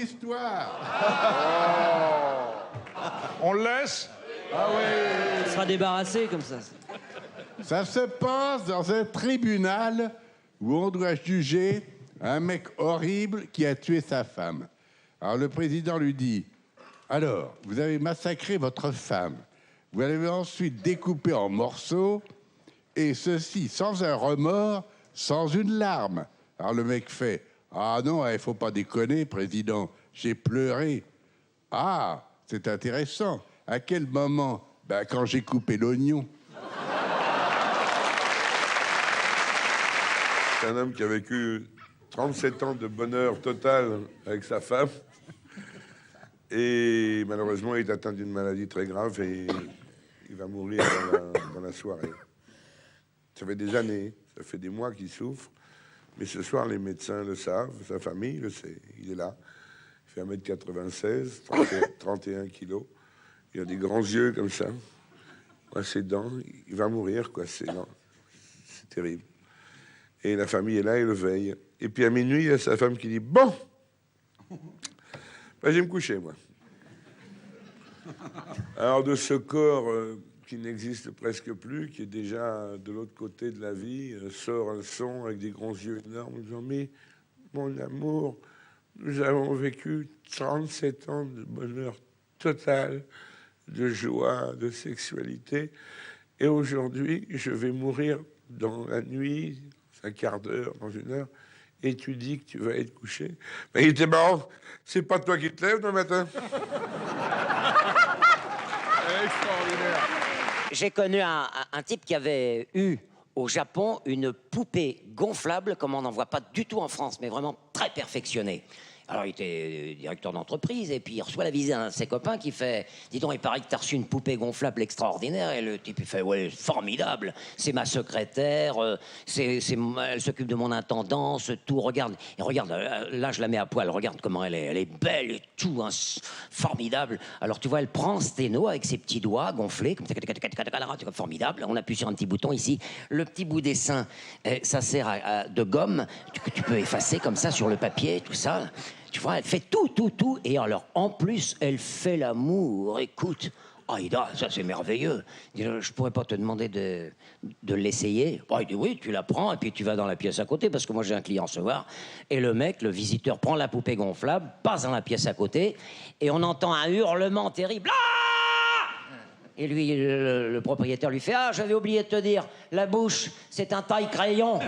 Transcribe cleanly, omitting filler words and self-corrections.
histoire. On le laisse? Ah oui. On sera débarrassé comme ça. Ça se passe dans un tribunal où on doit juger un mec horrible qui a tué sa femme. Alors le président lui dit, alors, vous avez massacré votre femme. Vous l'avez ensuite découpée en morceaux, et ceci sans un remords, sans une larme. Alors le mec fait, ah non, il faut pas déconner, président, j'ai pleuré. Ah, c'est intéressant. À quel moment? Ben, quand j'ai coupé l'oignon. C'est un homme qui a vécu 37 ans de bonheur total avec sa femme. Et malheureusement, il est atteint d'une maladie très grave et il va mourir dans la soirée. Ça fait des années, ça fait des mois qu'il souffre. Mais ce soir, les médecins le savent, sa famille le sait. Il est là. Il fait 1m96, 31 kilos. Il a des grands yeux comme ça. Ses dents, il va mourir, quoi. C'est terrible. Et la famille est là et le veille. Et puis à minuit, il y a sa femme qui dit, bon, ben, je vais me coucher, moi. Alors de ce corps qui n'existe presque plus, qui est déjà de l'autre côté de la vie, sort un son avec des grands yeux énormes, en disant, mais mon amour, nous avons vécu 37 ans de bonheur total, de joie, de sexualité, et aujourd'hui, je vais mourir dans la nuit, un quart d'heure, dans une heure, et tu dis que tu vas être couché. Mais il était marrant, c'est pas toi qui te lèves le matin. Extraordinaire. J'ai connu un type qui avait eu au Japon une poupée gonflable, comme on n'en voit pas du tout en France, mais vraiment très perfectionnée. Alors, il était directeur d'entreprise, et puis il reçoit la visite d'un de ses copains qui fait « Dis donc, il paraît que t'as reçu une poupée gonflable extraordinaire. » Et le type, il fait « Ouais, formidable. C'est ma secrétaire, elle s'occupe de mon intendance, tout. Regarde, et regarde, là, je la mets à poil. Regarde comment elle est belle et tout, hein, formidable. » Alors, tu vois, elle prend Sténo avec ses petits doigts gonflés, comme formidable. On appuie sur un petit bouton ici. Le petit bout des seins, ça sert de gomme que tu peux effacer comme ça sur le papier, tout ça. Tu vois, elle fait tout. Et alors, en plus, elle fait l'amour. Écoute, Aïda, ça c'est merveilleux. Je pourrais pas te demander de l'essayer. Il dit oui, tu la prends et puis tu vas dans la pièce à côté parce que moi j'ai un client ce soir. Et le mec, le visiteur, prend la poupée gonflable, passe dans la pièce à côté et on entend un hurlement terrible. Ah! Et lui, le propriétaire lui fait « Ah, j'avais oublié de te dire, la bouche, c'est un taille-crayon. »